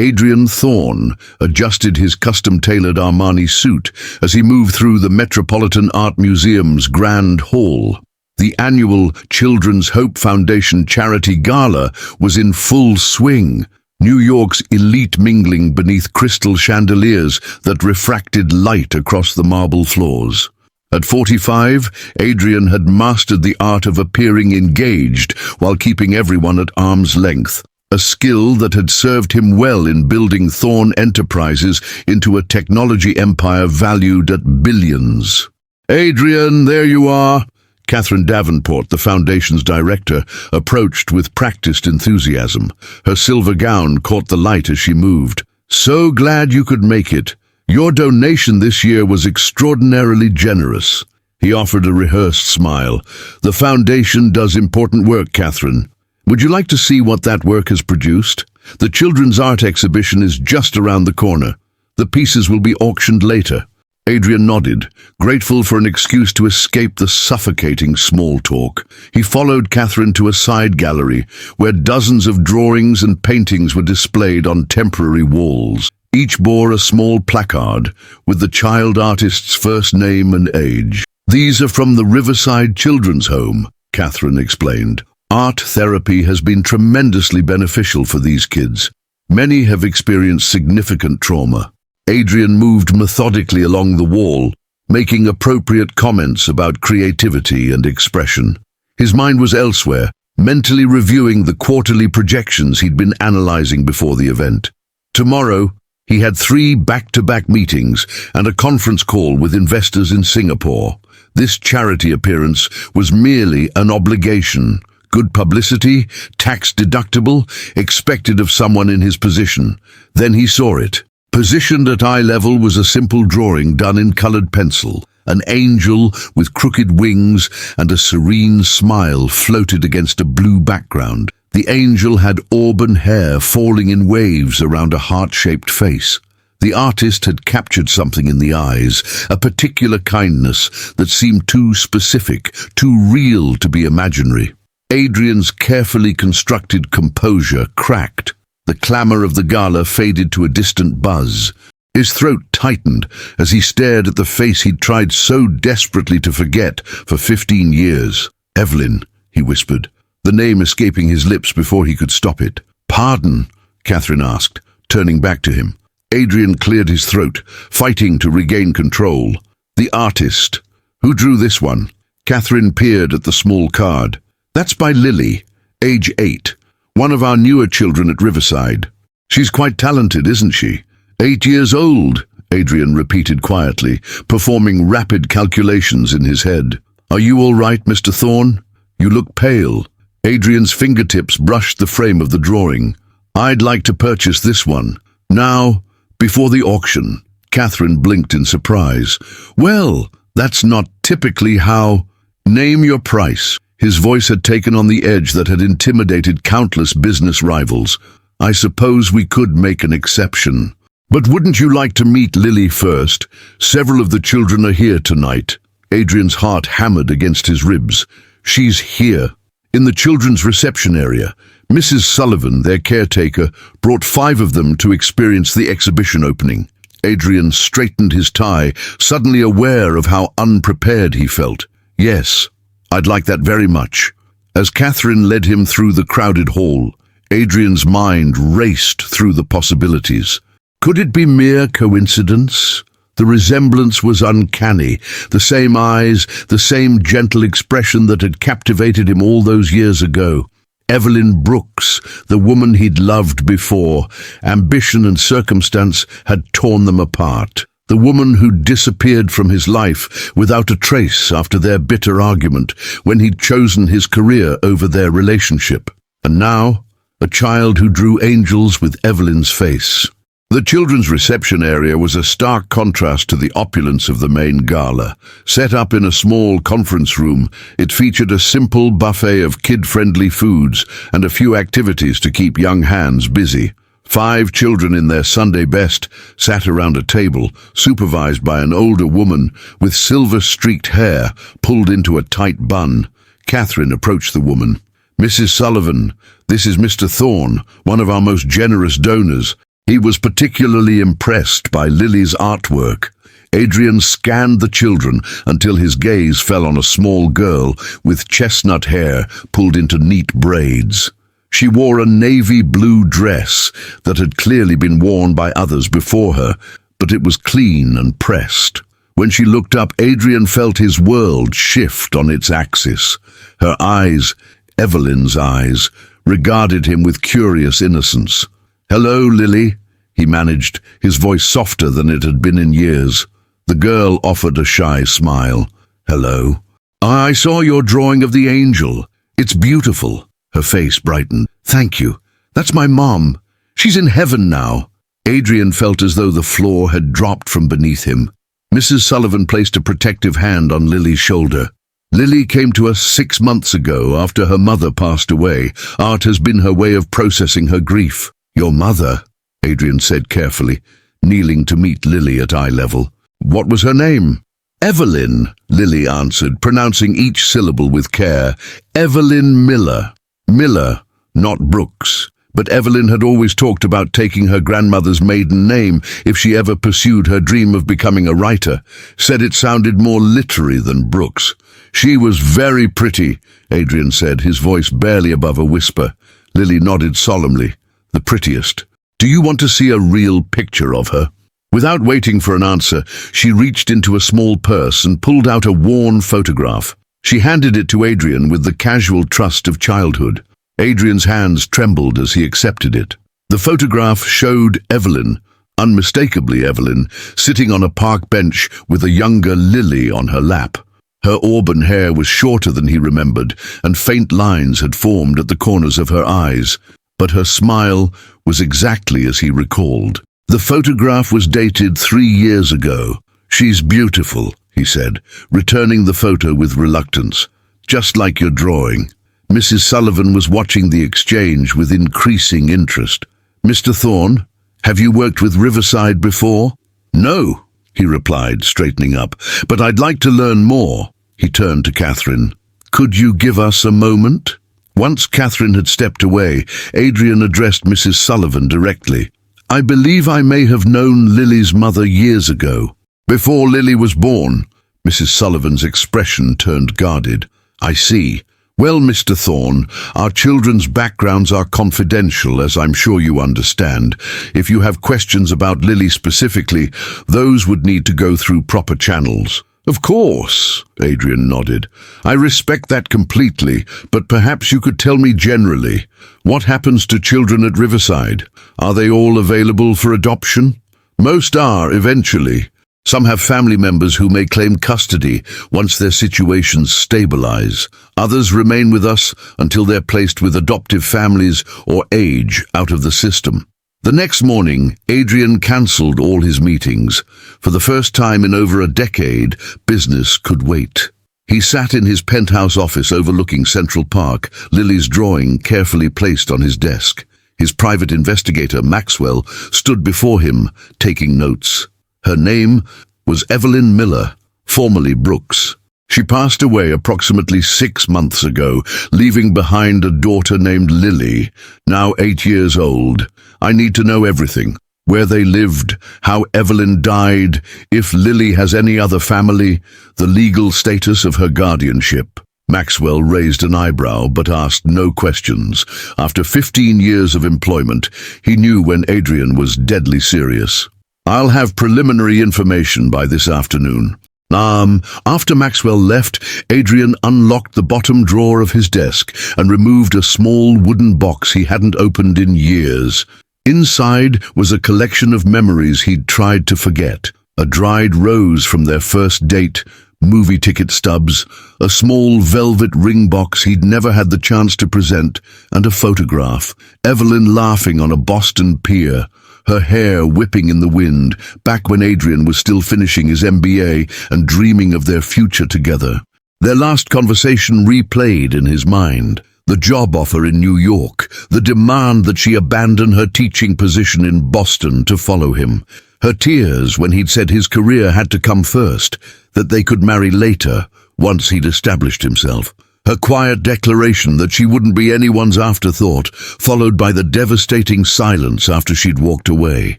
Adrian Thorne adjusted his custom-tailored Armani suit as he moved through the Metropolitan Art Museum's Grand Hall. The annual Children's Hope Foundation Charity Gala was in full swing, New York's elite mingling beneath crystal chandeliers that refracted light across the marble floors. At 45, Adrian had mastered the art of appearing engaged while keeping everyone at arm's length, a skill that had served him well in building Thorne Enterprises into a technology empire valued at billions. "Adrian, there you are." Catherine Davenport, the foundation's director, approached with practiced enthusiasm. Her silver gown caught the light as she moved. "So glad you could make it. Your donation this year was extraordinarily generous." He offered a rehearsed smile. "The foundation does important work, Catherine. Would you like to see what that work has produced? The children's art exhibition is just around the corner. The pieces will be auctioned later." Adrian nodded, grateful for an excuse to escape the suffocating small talk. He followed Catherine to a side gallery, where dozens of drawings and paintings were displayed on temporary walls. Each bore a small placard with the child artist's first name and age. "These are from the Riverside Children's Home," Catherine explained. "Art therapy has been tremendously beneficial for these kids. Many have experienced significant trauma." Adrian moved methodically along the wall, making appropriate comments about creativity and expression. His mind was elsewhere, mentally reviewing the quarterly projections he'd been analyzing before the event. Tomorrow, he had 3 back-to-back meetings and a conference call with investors in Singapore. This charity appearance was merely an obligation. Good publicity, tax-deductible, expected of someone in his position. Then he saw it. Positioned at eye level was a simple drawing done in colored pencil. An angel with crooked wings and a serene smile floated against a blue background. The angel had auburn hair falling in waves around a heart-shaped face. The artist had captured something in the eyes, a particular kindness that seemed too specific, too real to be imaginary. Adrian's carefully constructed composure cracked. The clamor of the gala faded to a distant buzz. His throat tightened as he stared at the face he'd tried so desperately to forget for 15 years. "Evelyn," he whispered, the name escaping his lips before he could stop it. "Pardon?" Catherine asked, turning back to him. Adrian cleared his throat, fighting to regain control. "The artist. Who drew this one?" Catherine peered at the small card. "That's by Lily, age 8. One of our newer children at Riverside. She's quite talented, isn't she?" 8 years old, Adrian repeated quietly, performing rapid calculations in his head. "Are you all right, Mr. Thorne? You look pale." Adrian's fingertips brushed the frame of the drawing. "I'd like to purchase this one. Now, before the auction." Catherine blinked in surprise. "Well, that's not typically how—" "Name your price." His voice had taken on the edge that had intimidated countless business rivals. "I suppose we could make an exception. But wouldn't you like to meet Lily first? Several of the children are here tonight." Adrian's heart hammered against his ribs. "She's here." In the children's reception area, Mrs. Sullivan, their caretaker, brought 5 of them to experience the exhibition opening. Adrian straightened his tie, suddenly aware of how unprepared he felt. "Yes, I'd like that very much." As Catherine led him through the crowded hall, Adrian's mind raced through the possibilities. Could it be mere coincidence? The resemblance was uncanny. The same eyes, the same gentle expression that had captivated him all those years ago. Evelyn Brooks, the woman he'd loved before. Ambition and circumstance had torn them apart. The woman who'd disappeared from his life without a trace after their bitter argument when he'd chosen his career over their relationship. And now, a child who drew angels with Evelyn's face. The children's reception area was a stark contrast to the opulence of the main gala. Set up in a small conference room, it featured a simple buffet of kid-friendly foods and a few activities to keep young hands busy. 5 children in their Sunday best sat around a table, supervised by an older woman with silver-streaked hair pulled into a tight bun. Catherine approached the woman. "Mrs. Sullivan, this is Mr. Thorne, one of our most generous donors. He was particularly impressed by Lily's artwork. Adrian scanned the children until his gaze fell on a small girl with chestnut hair pulled into neat braids. She wore a navy blue dress that had clearly been worn by others before her, but it was clean and pressed. When she looked up, Adrian felt his world shift on its axis. Her eyes, Evelyn's eyes, regarded him with curious innocence. "Hello, Lily," he managed, his voice softer than it had been in years. The girl offered a shy smile. "Hello. I saw your drawing of the angel. It's beautiful." Her face brightened. "Thank you. That's my mom. She's in heaven now." Adrian felt as though the floor had dropped from beneath him. Mrs. Sullivan placed a protective hand on Lily's shoulder. "Lily came to us 6 months ago after her mother passed away. Art has been her way of processing her grief." "Your mother?" Adrian said carefully, kneeling to meet Lily at eye level. "What was her name?" "Evelyn," Lily answered, pronouncing each syllable with care. "Evelyn Miller." Miller, not Brooks. But Evelyn had always talked about taking her grandmother's maiden name if she ever pursued her dream of becoming a writer, said it sounded more literary than Brooks. "She was very pretty," Adrian said, his voice barely above a whisper. Lily nodded solemnly. "The prettiest. Do you want to see a real picture of her?" Without waiting for an answer, she reached into a small purse and pulled out a worn photograph. She handed it to Adrian with the casual trust of childhood. Adrian's hands trembled as he accepted it. The photograph showed Evelyn, unmistakably Evelyn, sitting on a park bench with a younger Lily on her lap. Her auburn hair was shorter than he remembered, and faint lines had formed at the corners of her eyes, but her smile was exactly as he recalled. The photograph was dated 3 years ago. "She's beautiful," he said, returning the photo with reluctance. "Just like your drawing." Mrs. Sullivan was watching the exchange with increasing interest. "Mr. Thorne, have you worked with Riverside before?" "No," he replied, straightening up, "but I'd like to learn more." He turned to Catherine. "Could you give us a moment?" Once Catherine had stepped away, Adrian addressed Mrs. Sullivan directly. "I believe I may have known Lily's mother years ago. Before Lily was born." Mrs. Sullivan's expression turned guarded. "I see. Well, Mr. Thorne, our children's backgrounds are confidential, as I'm sure you understand. If you have questions about Lily specifically, those would need to go through proper channels." "Of course," Adrian nodded. "I respect that completely, but perhaps you could tell me generally. What happens to children at Riverside? Are they all available for adoption?" "Most are, eventually. Some have family members who may claim custody once their situations stabilize. Others remain with us until they're placed with adoptive families or age out of the system." The next morning, Adrian cancelled all his meetings. For the first time in over a decade, business could wait. He sat in his penthouse office overlooking Central Park, Lily's drawing carefully placed on his desk. His private investigator, Maxwell, stood before him, taking notes. Her name was Evelyn Miller, formerly Brooks. She passed away approximately 6 months ago, leaving behind a daughter named Lily, now 8 years old. I need to know everything. Where they lived, how Evelyn died, if Lily has any other family, the legal status of her guardianship. Maxwell raised an eyebrow but asked no questions. After 15 years of employment, he knew when Adrian was deadly serious. "I'll have preliminary information by this afternoon." After Maxwell left, Adrian unlocked the bottom drawer of his desk and removed a small wooden box he hadn't opened in years. Inside was a collection of memories he'd tried to forget. A dried rose from their first date, movie ticket stubs, a small velvet ring box he'd never had the chance to present, and a photograph. Evelyn laughing on a Boston pier, her hair whipping in the wind, back when Adrian was still finishing his MBA and dreaming of their future together. Their last conversation replayed in his mind. The job offer in New York, the demand that she abandon her teaching position in Boston to follow him, her tears when he'd said his career had to come first, that they could marry later, once he'd established himself, Her quiet declaration that she wouldn't be anyone's afterthought, followed by the devastating silence after she'd walked away.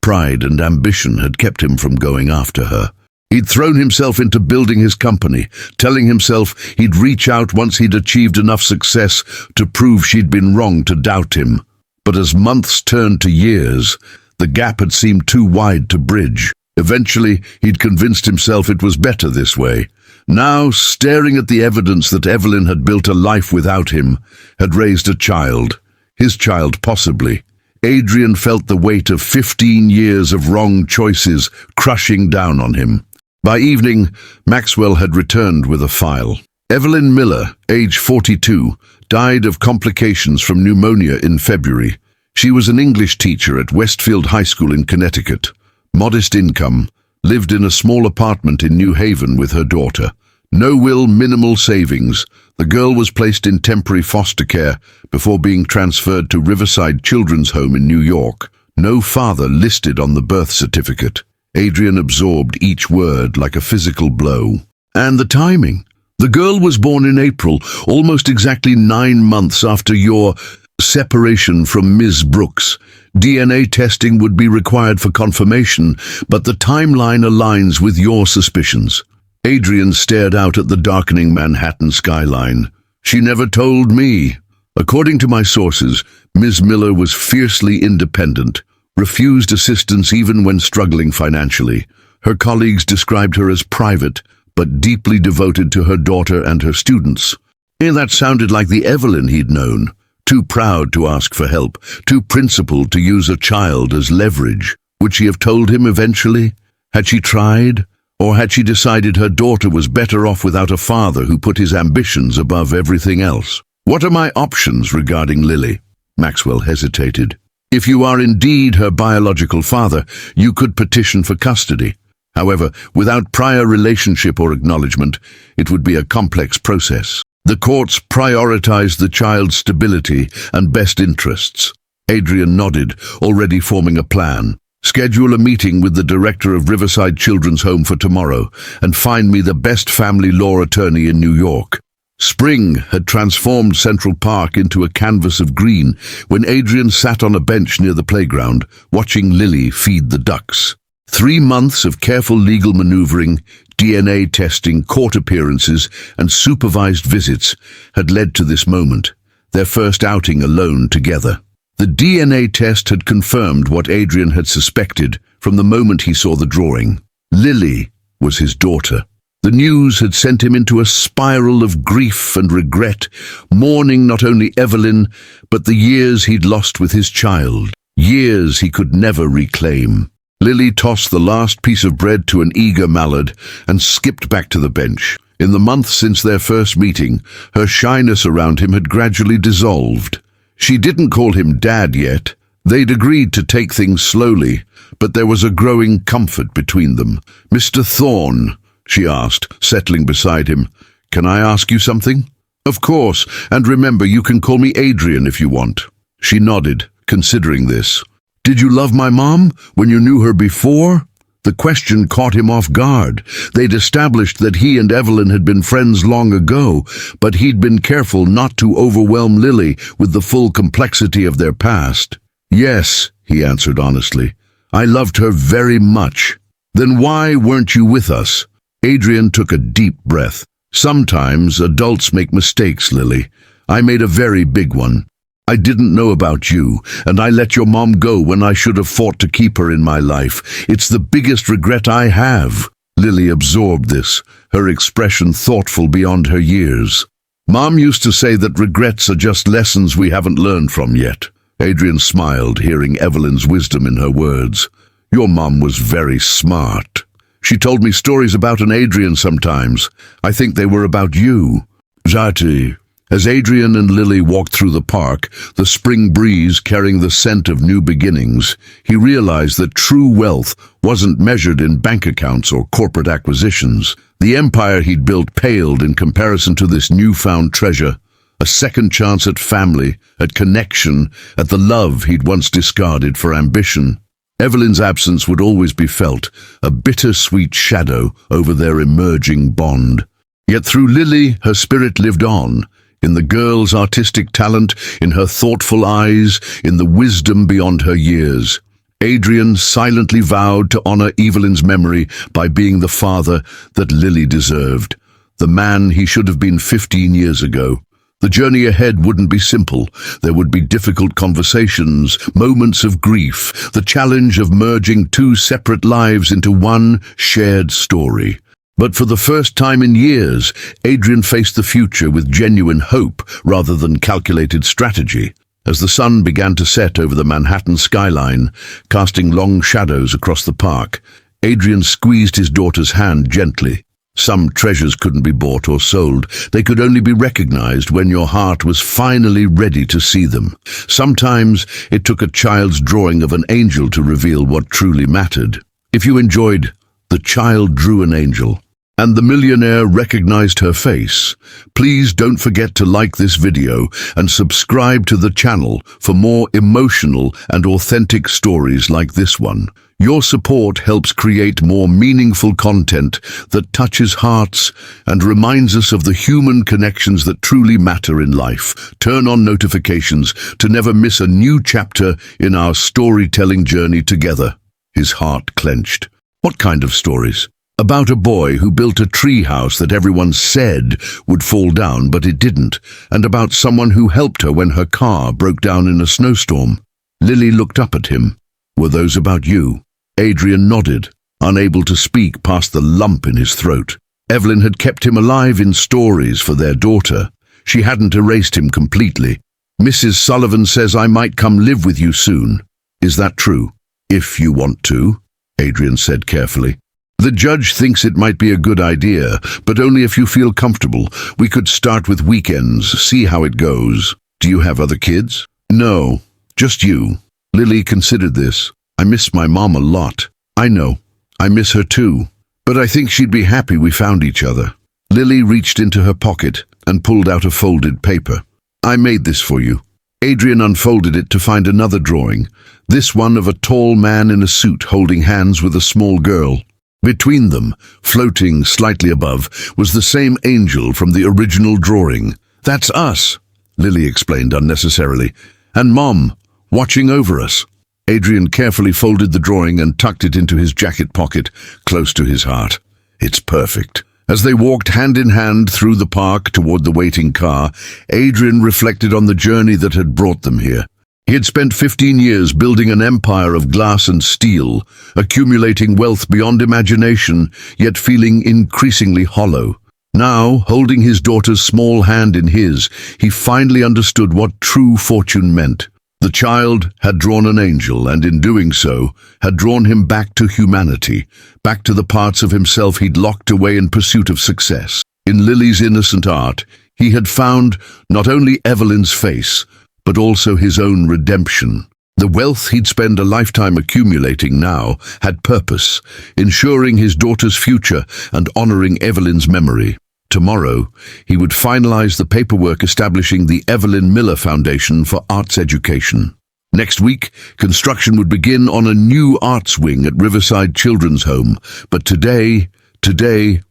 Pride and ambition had kept him from going after her. He'd thrown himself into building his company, telling himself he'd reach out once he'd achieved enough success to prove she'd been wrong to doubt him. But as months turned to years, the gap had seemed too wide to bridge. Eventually, he'd convinced himself it was better this way. Now, staring at the evidence that Evelyn had built a life without him, had raised a child. His child, possibly. Adrian felt the weight of 15 years of wrong choices crushing down on him. By evening, Maxwell had returned with a file. Evelyn Miller, age 42, died of complications from pneumonia in February. She was an English teacher at Westfield High School in Connecticut. Modest income, lived in a small apartment in New Haven with her daughter. No will, minimal savings. The girl was placed in temporary foster care before being transferred to Riverside Children's Home in New York. No father listed on the birth certificate. Adrian absorbed each word like a physical blow. And the timing. The girl was born in April, almost exactly 9 months after your separation from Ms. Brooks. DNA testing would be required for confirmation, but the timeline aligns with your suspicions. Adrian stared out at the darkening Manhattan skyline. She never told me. According to my sources, Ms. Miller was fiercely independent, refused assistance even when struggling financially. Her colleagues described her as private, but deeply devoted to her daughter and her students. That sounded like the Evelyn he'd known. Too proud to ask for help, too principled to use a child as leverage. Would she have told him eventually? Had she tried? Or had she decided her daughter was better off without a father who put his ambitions above everything else? What are my options regarding Lily? Maxwell hesitated. If you are indeed her biological father, you could petition for custody. However, without prior relationship or acknowledgement, it would be a complex process. The courts prioritize the child's stability and best interests. Adrian nodded, already forming a plan. Schedule a meeting with the director of Riverside Children's Home for tomorrow and find me the best family law attorney in New York. Spring had transformed Central Park into a canvas of green when Adrian sat on a bench near the playground, watching Lily feed the ducks. 3 months of careful legal maneuvering, DNA testing, court appearances, and supervised visits had led to this moment, their first outing alone together. The DNA test had confirmed what Adrian had suspected from the moment he saw the drawing. Lily was his daughter. The news had sent him into a spiral of grief and regret, mourning not only Evelyn, but the years he'd lost with his child, years he could never reclaim. Lily tossed the last piece of bread to an eager mallard and skipped back to the bench. In the months since their first meeting, her shyness around him had gradually dissolved. She didn't call him Dad yet. They'd agreed to take things slowly, but there was a growing comfort between them. "Mr. Thorne," she asked, settling beside him, "can I ask you something?" "Of course, and remember, you can call me Adrian if you want." She nodded, considering this. "Did you love my mom when you knew her before?" The question caught him off guard. They'd established that he and Evelyn had been friends long ago, but he'd been careful not to overwhelm Lily with the full complexity of their past. "Yes," he answered honestly. "I loved her very much." "Then why weren't you with us?" Adrian took a deep breath. "Sometimes adults make mistakes, Lily. I made a very big one. I didn't know about you, and I let your mom go when I should have fought to keep her in my life. It's the biggest regret I have." Lily absorbed this, her expression thoughtful beyond her years. "Mom used to say that regrets are just lessons we haven't learned from yet." Adrian smiled, hearing Evelyn's wisdom in her words. "Your mom was very smart. She told me stories about an Adrian sometimes. I think they were about you." "Zati." As Adrian and Lily walked through the park, the spring breeze carrying the scent of new beginnings, he realized that true wealth wasn't measured in bank accounts or corporate acquisitions. The empire he'd built paled in comparison to this newfound treasure. A second chance at family, at connection, at the love he'd once discarded for ambition. Evelyn's absence would always be felt, a bittersweet shadow over their emerging bond. Yet through Lily, her spirit lived on, in the girl's artistic talent, in her thoughtful eyes, in the wisdom beyond her years. Adrian silently vowed to honor Evelyn's memory by being the father that Lily deserved, the man he should have been 15 years ago. The journey ahead wouldn't be simple. There would be difficult conversations, moments of grief, the challenge of merging two separate lives into one shared story. But for the first time in years, Adrian faced the future with genuine hope rather than calculated strategy. As the sun began to set over the Manhattan skyline, casting long shadows across the park, Adrian squeezed his daughter's hand gently. Some treasures couldn't be bought or sold. They could only be recognized when your heart was finally ready to see them. Sometimes it took a child's drawing of an angel to reveal what truly mattered. If you enjoyed The Child Drew an Angel, and the millionaire recognized her face, please don't forget to like this video and subscribe to the channel for more emotional and authentic stories like this one. Your support helps create more meaningful content that touches hearts and reminds us of the human connections that truly matter in life. Turn on notifications to never miss a new chapter in our storytelling journey together. His heart clenched. What kind of stories? About a boy who built a tree house that everyone said would fall down, but it didn't, and about someone who helped her when her car broke down in a snowstorm. Lily looked up at him. Were those about you? Adrian nodded, unable to speak past the lump in his throat. Evelyn had kept him alive in stories for their daughter. She hadn't erased him completely. Mrs. Sullivan says I might come live with you soon. Is that true? If you want to, Adrian said carefully. The judge thinks it might be a good idea, but only if you feel comfortable. We could start with weekends, see how it goes. Do you have other kids? No, just you. Lily considered this. I miss my mom a lot. I know. I miss her too. But I think she'd be happy we found each other. Lily reached into her pocket and pulled out a folded paper. I made this for you. Adrian unfolded it to find another drawing, this one of a tall man in a suit holding hands with a small girl. Between them, floating slightly above, was the same angel from the original drawing. That's us, Lily explained unnecessarily. And Mom, watching over us. Adrian carefully folded the drawing and tucked it into his jacket pocket, close to his heart. It's perfect. As they walked hand in hand through the park toward the waiting car, Adrian reflected on the journey that had brought them here. He had spent 15 years building an empire of glass and steel, accumulating wealth beyond imagination, yet feeling increasingly hollow. Now, holding his daughter's small hand in his, he finally understood what true fortune meant. The child had drawn an angel, and in doing so, had drawn him back to humanity, back to the parts of himself he'd locked away in pursuit of success. In Lily's innocent art, he had found not only Evelyn's face, but also his own redemption. The wealth he'd spent a lifetime accumulating now had purpose, ensuring his daughter's future and honoring Evelyn's memory. Tomorrow, he would finalize the paperwork establishing the Evelyn Miller Foundation for Arts Education. Next week, construction would begin on a new arts wing at Riverside Children's Home, but today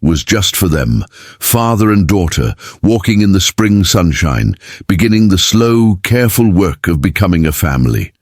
was just for them, father and daughter, walking in the spring sunshine, beginning the slow, careful work of becoming a family.